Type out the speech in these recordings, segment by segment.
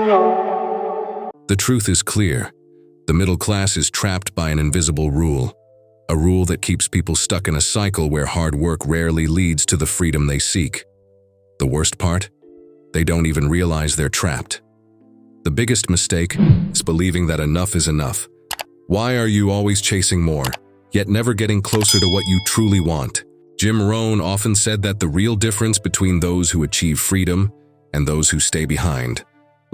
The truth is clear. The middle class is trapped by an invisible rule, a rule that keeps people stuck in a cycle where hard work rarely leads to the freedom they seek. The worst part? They don't even realize they're trapped. The biggest mistake is believing that enough is enough. Why are you always chasing more, yet never getting closer to what you truly want? Rohn often said that the real difference between those who achieve freedom and those who stay behind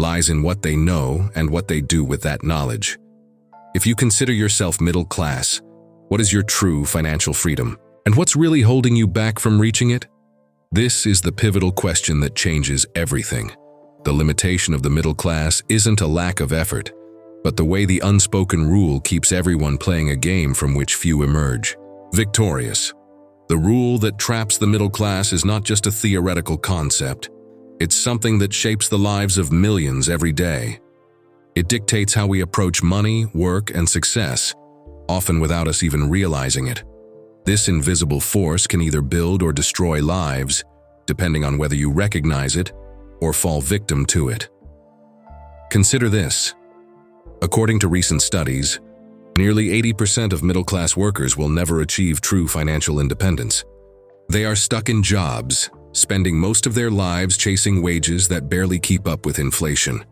lies in what they know and what they do with that knowledge. If you consider yourself middle class, what is your true financial freedom? And what's really holding you back from reaching it? This is the pivotal question that changes everything. The limitation of the middle class isn't a lack of effort, but the way the unspoken rule keeps everyone playing a game from which few emerge victorious. The rule that traps the middle class is not just a theoretical concept. It's something that shapes the lives of millions every day. It dictates how we approach money, work, and success, often without us even realizing it. This invisible force can either build or destroy lives, depending on whether you recognize it or fall victim to it. Consider this. According to recent studies, nearly 80% of middle-class workers will never achieve true financial independence. They are stuck in jobs, spending most of their lives chasing wages that barely keep up with inflation,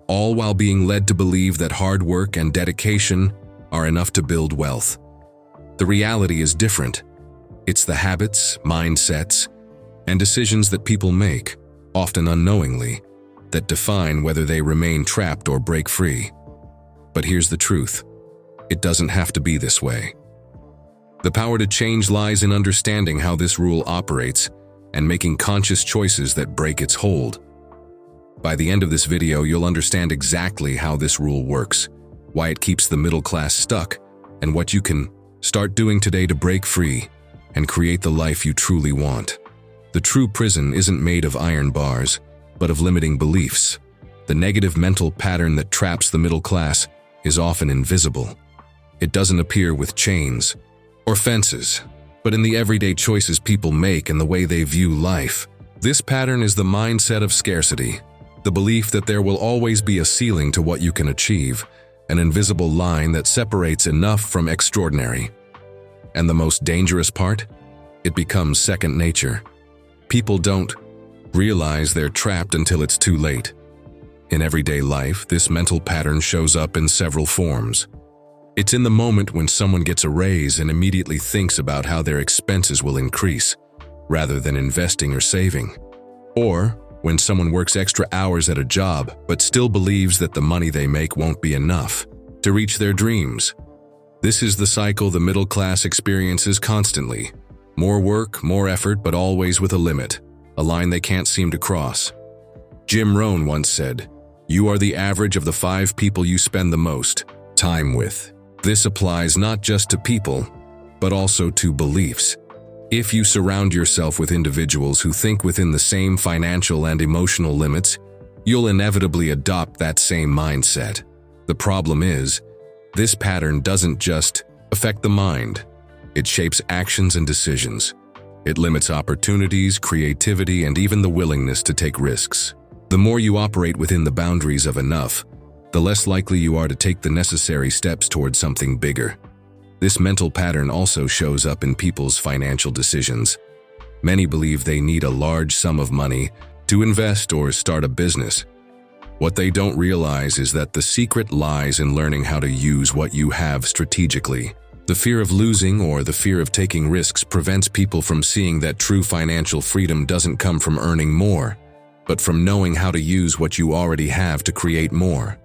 all while being led to believe that hard work and dedication are enough to build wealth. The reality is different. It's the habits, mindsets, and decisions that people make, often unknowingly, that define whether they remain trapped or break free. But here's the truth. It doesn't have to be this way. The power to change lies in understanding how this rule operates and making conscious choices that break its hold. By the end of this video, you'll understand exactly how this rule works, why it keeps the middle class stuck, and what you can start doing today to break free and create the life you truly want. The true prison isn't made of iron bars, but of limiting beliefs. The negative mental pattern that traps the middle class is often invisible. It doesn't appear with chains or fences, but in the everyday choices people make and the way they view life. This pattern is the mindset of scarcity, the belief that there will always be a ceiling to what you can achieve, an invisible line that separates enough from extraordinary. And the most dangerous part? It becomes second nature. People don't realize they're trapped until it's too late. In everyday life, this mental pattern shows up in several forms. It's in the moment when someone gets a raise and immediately thinks about how their expenses will increase, rather than investing or saving. Or when someone works extra hours at a job but still believes that the money they make won't be enough to reach their dreams. This is the cycle the middle class experiences constantly. More work, more effort, but always with a limit, a line they can't seem to cross. Rohn once said, "You are the average of the 5 people you spend the most time with." This applies not just to people, but also to beliefs. If you surround yourself with individuals who think within the same financial and emotional limits, you'll inevitably adopt that same mindset. The problem is, this pattern doesn't just affect the mind. It shapes actions and decisions. It limits opportunities, creativity, and even the willingness to take risks. The more you operate within the boundaries of enough, the less likely you are to take the necessary steps towards something bigger. This mental pattern also shows up in people's financial decisions. Many believe they need a large sum of money to invest or start a business. What they don't realize is that the secret lies in learning how to use what you have strategically. The fear of losing or the fear of taking risks prevents people from seeing that true financial freedom doesn't come from earning more, but from knowing how to use what you already have to create more.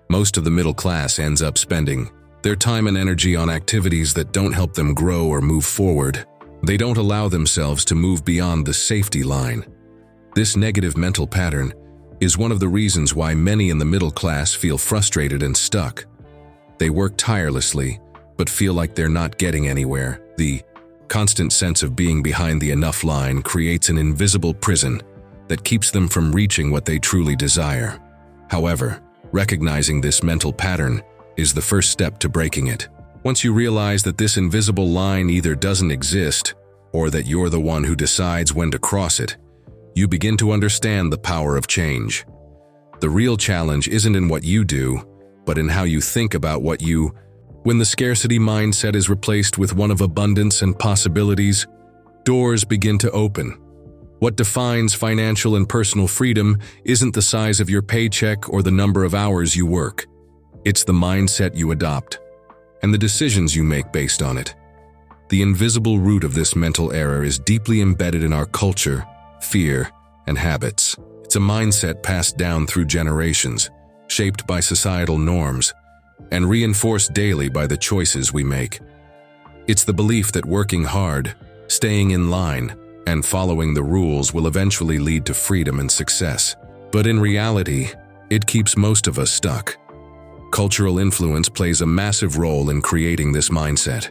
Most of the middle class ends up spending their time and energy on activities that don't help them grow or move forward. They don't allow themselves to move beyond the safety line. This negative mental pattern is one of the reasons why many in the middle class feel frustrated and stuck. They work tirelessly, but feel like they're not getting anywhere. The constant sense of being behind the enough line creates an invisible prison that keeps them from reaching what they truly desire. However, recognizing this mental pattern is the first step to breaking it. Once you realize that this invisible line either doesn't exist or that you're the one who decides when to cross it, you begin to understand the power of change. The real challenge isn't in what you do, but in how you think about what you. When the scarcity mindset is replaced with one of abundance and possibilities, doors begin to open. What defines financial and personal freedom isn't the size of your paycheck or the number of hours you work. It's the mindset you adopt, and the decisions you make based on it. The invisible root of this mental error is deeply embedded in our culture, fear, and habits. It's a mindset passed down through generations, shaped by societal norms, and reinforced daily by the choices we make. It's the belief that working hard, staying in line, and following the rules will eventually lead to freedom and success. But in reality, it keeps most of us stuck. Cultural influence plays a massive role in creating this mindset.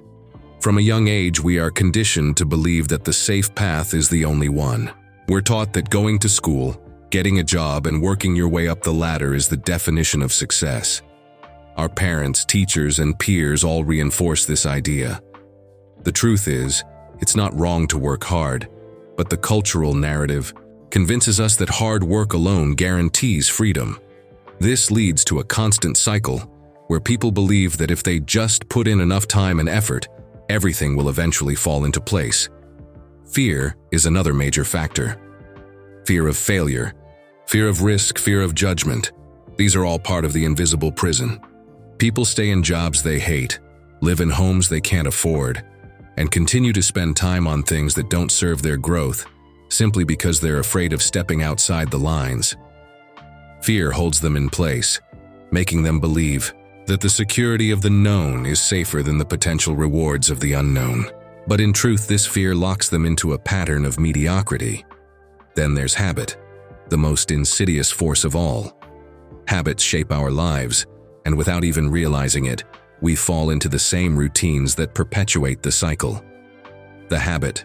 From a young age, we are conditioned to believe that the safe path is the only one. We're taught that going to school, getting a job, and working your way up the ladder is the definition of success. Our parents, teachers, and peers all reinforce this idea. The truth is, it's not wrong to work hard, but the cultural narrative convinces us that hard work alone guarantees freedom. This leads to a constant cycle where people believe that if they just put in enough time and effort, everything will eventually fall into place. Fear is another major factor. Fear of failure, fear of risk, fear of judgment. These are all part of the invisible prison. People stay in jobs they hate, live in homes they can't afford, and continue to spend time on things that don't serve their growth simply because they're afraid of stepping outside the lines. Fear holds them in place, making them believe that the security of the known is safer than the potential rewards of the unknown. But in truth, this fear locks them into a pattern of mediocrity. Then there's habit, the most insidious force of all. Habits shape our lives, and without even realizing it, we fall into the same routines that perpetuate the cycle. The habit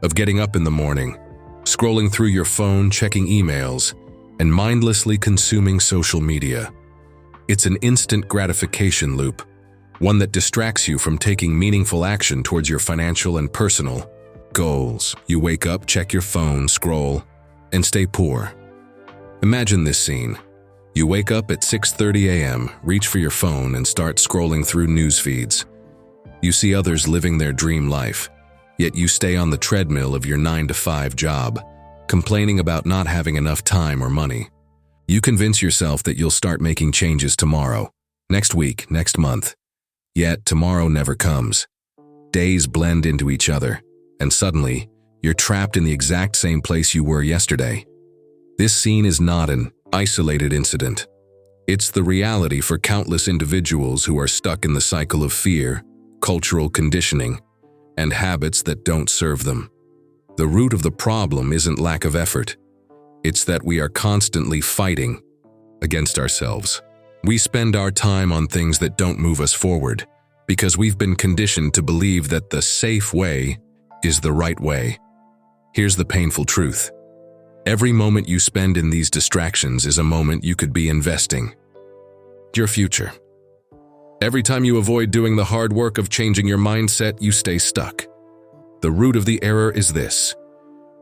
of getting up in the morning, scrolling through your phone, checking emails, and mindlessly consuming social media. It's an instant gratification loop, one that distracts you from taking meaningful action towards your financial and personal goals. You wake up, check your phone, scroll, and stay poor. Imagine this scene. You wake up at 6:30 a.m., reach for your phone, and start scrolling through news feeds. You see others living their dream life, yet you stay on the treadmill of your 9-to-5 job, complaining about not having enough time or money. You convince yourself that you'll start making changes tomorrow, next week, next month. Yet tomorrow never comes. Days blend into each other, and suddenly, you're trapped in the exact same place you were yesterday. This scene is not an isolated incident. It's the reality for countless individuals who are stuck in the cycle of fear, cultural conditioning, and habits that don't serve them. The root of the problem isn't lack of effort. It's that we are constantly fighting against ourselves. We spend our time on things that don't move us forward because we've been conditioned to believe that the safe way is the right way. Here's the painful truth. Every moment you spend in these distractions is a moment you could be investing your future. Every time you avoid doing the hard work of changing your mindset, you stay stuck. The root of the error is this.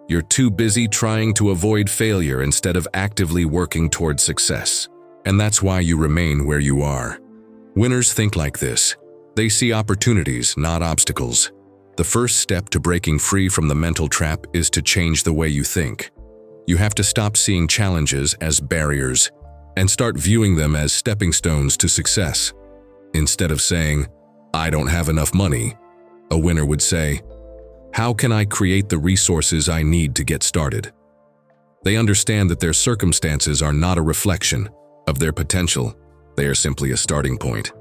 You're too busy trying to avoid failure instead of actively working toward success. And that's why you remain where you are. Winners think like this. They see opportunities, not obstacles. The first step to breaking free from the mental trap is to change the way you think. You have to stop seeing challenges as barriers and start viewing them as stepping stones to success. Instead of saying, "I don't have enough money," a winner would say, "How can I create the resources I need to get started?" They understand that their circumstances are not a reflection of their potential. They are simply a starting point.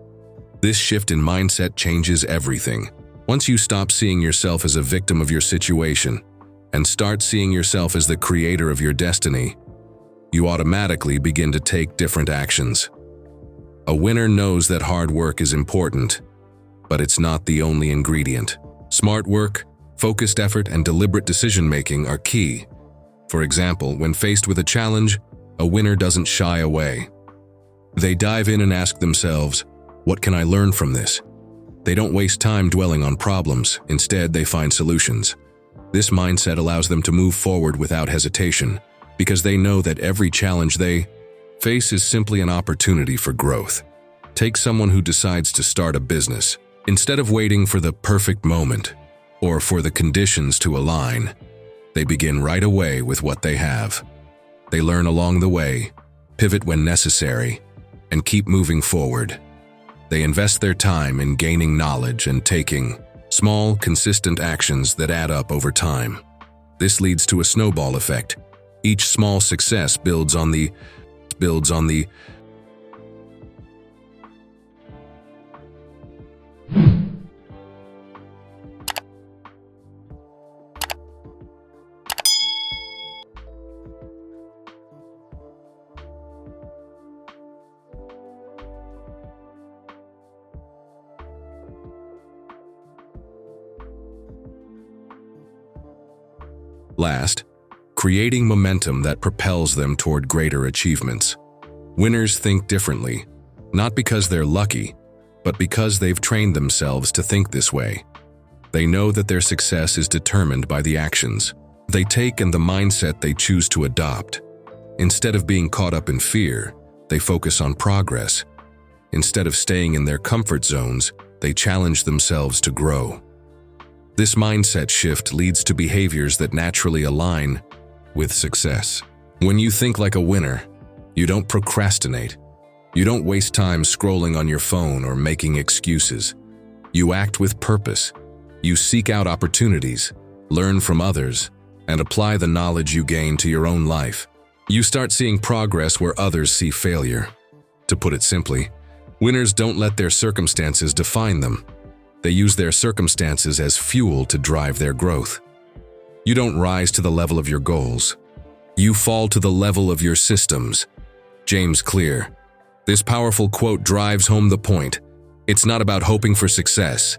This shift in mindset changes everything. Once you stop seeing yourself as a victim of your situation and start seeing yourself as the creator of your destiny, you automatically begin to take different actions. A winner knows that hard work is important, but it's not the only ingredient. Smart work, focused effort, and deliberate decision-making are key. For example, when faced with a challenge, a winner doesn't shy away. They dive in and ask themselves, "What can I learn from this?" They don't waste time dwelling on problems. Instead, they find solutions. This mindset allows them to move forward without hesitation, because they know that every challenge they Face is simply an opportunity for growth. Take someone who decides to start a business. Instead of waiting for the perfect moment or for the conditions to align, they begin right away with what they have. They learn along the way, pivot when necessary, and keep moving forward. They invest their time in gaining knowledge and taking small, consistent actions that add up over time. This leads to a snowball effect. Each small success builds on the Last, creating momentum that propels them toward greater achievements. Winners think differently, not because they're lucky, but because they've trained themselves to think this way. They know that their success is determined by the actions they take and the mindset they choose to adopt. Instead of being caught up in fear, they focus on progress. Instead of staying in their comfort zones, they challenge themselves to grow. This mindset shift leads to behaviors that naturally align with success. When you think like a winner, you don't procrastinate. You don't waste time scrolling on your phone or making excuses. You act with purpose. You seek out opportunities, learn from others, and apply the knowledge you gain to your own life. You start seeing progress where others see failure. To put it simply, winners don't let their circumstances define them. They use their circumstances as fuel to drive their growth. You don't rise to the level of your goals. You fall to the level of your systems. James Clear. This powerful quote drives home the point. It's not about hoping for success.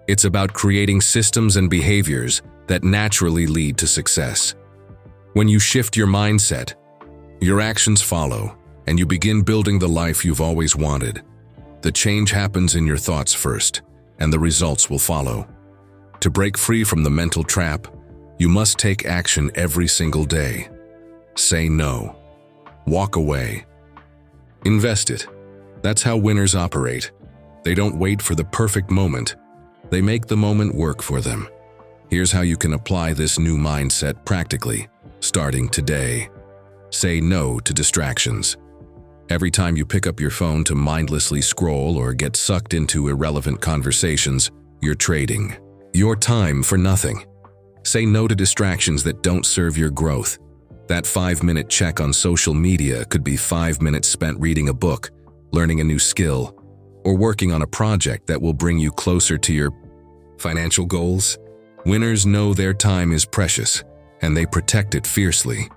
It's about creating systems and behaviors that naturally lead to success. When you shift your mindset, your actions follow, and you begin building the life you've always wanted. The change happens in your thoughts first, and the results will follow. To break free from the mental trap, you must take action every single day. Say no. Walk away. Invest it. That's how winners operate. They don't wait for the perfect moment. They make the moment work for them. Here's how you can apply this new mindset practically, starting today. Say no to distractions. Every time you pick up your phone to mindlessly scroll or get sucked into irrelevant conversations, you're trading your time for nothing. Say no to distractions that don't serve your growth. That 5-minute check on social media could be 5 minutes spent reading a book, learning a new skill, or working on a project that will bring you closer to your financial goals. Winners know their time is precious, and they protect it fiercely.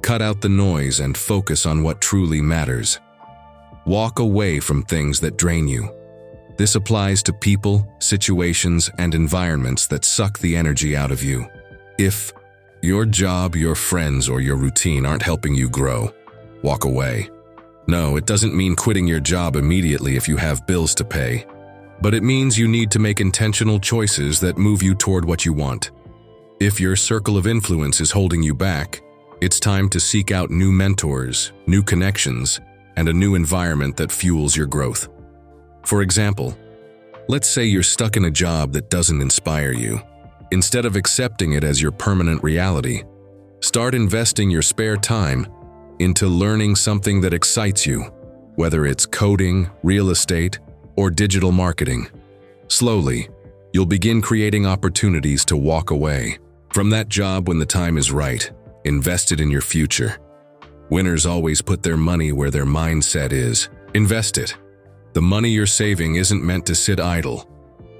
Cut out the noise and focus on what truly matters. Walk away from things that drain you. This applies to people, situations, and environments that suck the energy out of you. If your job, your friends, or your routine aren't helping you grow, walk away. No, it doesn't mean quitting your job immediately if you have bills to pay, but it means you need to make intentional choices that move you toward what you want. If your circle of influence is holding you back, it's time to seek out new mentors, new connections, and a new environment that fuels your growth. For example, let's say you're stuck in a job that doesn't inspire you. Instead of accepting it as your permanent reality, start investing your spare time into learning something that excites you, whether it's coding, real estate, or digital marketing. Slowly, you'll begin creating opportunities to walk away from that job when the time is right. Invest it in your future. Winners always put their money where their mindset is. Invest it. The money you're saving isn't meant to sit idle.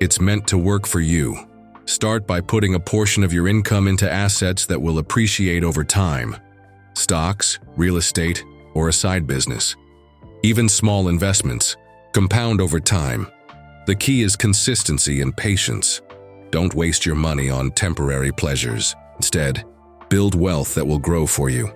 It's meant to work for you. Start by putting a portion of your income into assets that will appreciate over time. Stocks, real estate, or a side business. Even small investments compound over time. The key is consistency and patience. Don't waste your money on temporary pleasures. Instead, build wealth that will grow for you.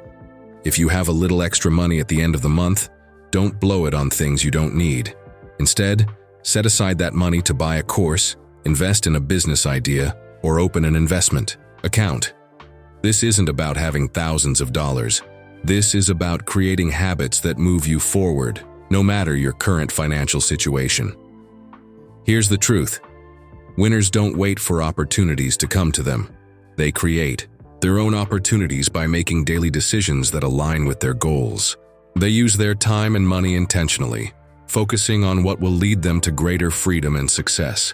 If you have a little extra money at the end of the month, don't blow it on things you don't need. Instead, set aside that money to buy a course, invest in a business idea, or open an investment account. This isn't about having thousands of dollars. This is about creating habits that move you forward, no matter your current financial situation. Here's the truth. Winners don't wait for opportunities to come to them. They create their own opportunities by making daily decisions that align with their goals. They use their time and money intentionally, focusing on what will lead them to greater freedom and success.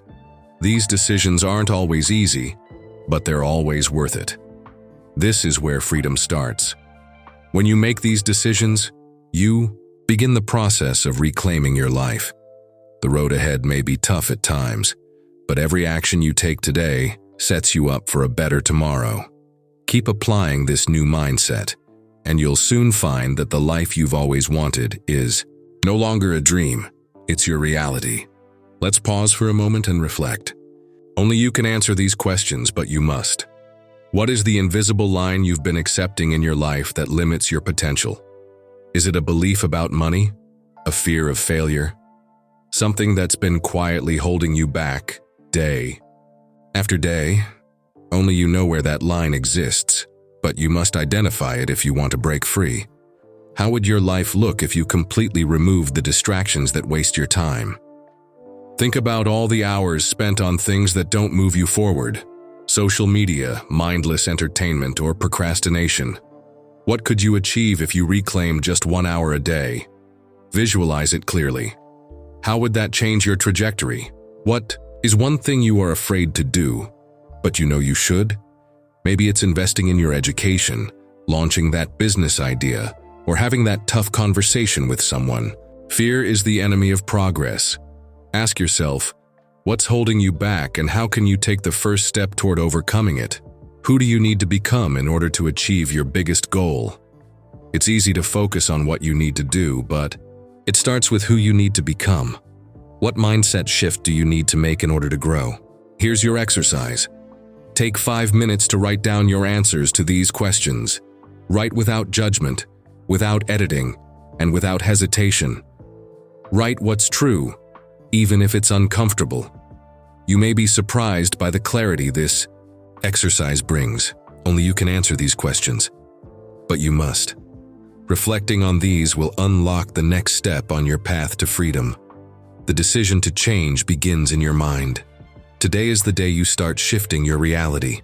These decisions aren't always easy, but they're always worth it. This is where freedom starts. When you make these decisions, you begin the process of reclaiming your life. The road ahead may be tough at times, but every action you take today sets you up for a better tomorrow. Keep applying this new mindset, and you'll soon find that the life you've always wanted is no longer a dream, it's your reality. Let's pause for a moment and reflect. Only you can answer these questions, but you must. What is the invisible line you've been accepting in your life that limits your potential? Is it a belief about money? A fear of failure? Something that's been quietly holding you back, day after day? Only you know where that line exists, but you must identify it if you want to break free. How would your life look if you completely removed the distractions that waste your time? Think about all the hours spent on things that don't move you forward. Social media, mindless entertainment, or procrastination. What could you achieve if you reclaimed just 1 hour a day? Visualize it clearly. How would that change your trajectory? What is one thing you are afraid to do, but you know you should? Maybe it's investing in your education, launching that business idea, or having that tough conversation with someone. Fear is the enemy of progress. Ask yourself, what's holding you back and how can you take the first step toward overcoming it? Who do you need to become in order to achieve your biggest goal? It's easy to focus on what you need to do, but it starts with who you need to become. What mindset shift do you need to make in order to grow? Here's your exercise. Take 5 minutes to write down your answers to these questions. Write without judgment, without editing, and without hesitation. Write what's true, even if it's uncomfortable. You may be surprised by the clarity this exercise brings. Only you can answer these questions, but you must. Reflecting on these will unlock the next step on your path to freedom. The decision to change begins in your mind. Today is the day you start shifting your reality.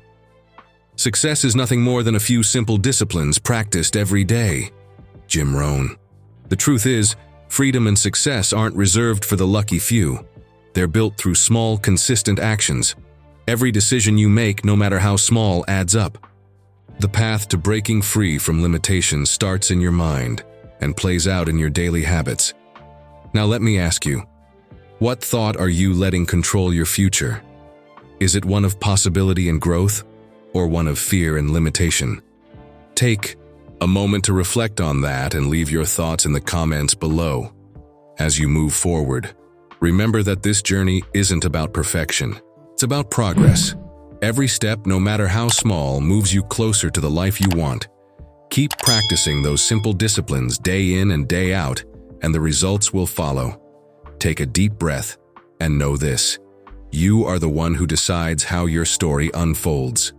Success is nothing more than a few simple disciplines practiced every day. Jim Rohn. The truth is, freedom and success aren't reserved for the lucky few. They're built through small, consistent actions. Every decision you make, no matter how small, adds up. The path to breaking free from limitations starts in your mind and plays out in your daily habits. Now let me ask you, what thought are you letting control your future? Is it one of possibility and growth, or one of fear and limitation? Take a moment to reflect on that and leave your thoughts in the comments below. As you move forward, remember that this journey isn't about perfection. It's about progress. Every step, no matter how small, moves you closer to the life you want. Keep practicing those simple disciplines day in and day out, and the results will follow. Take a deep breath and know this: you are the one who decides how your story unfolds.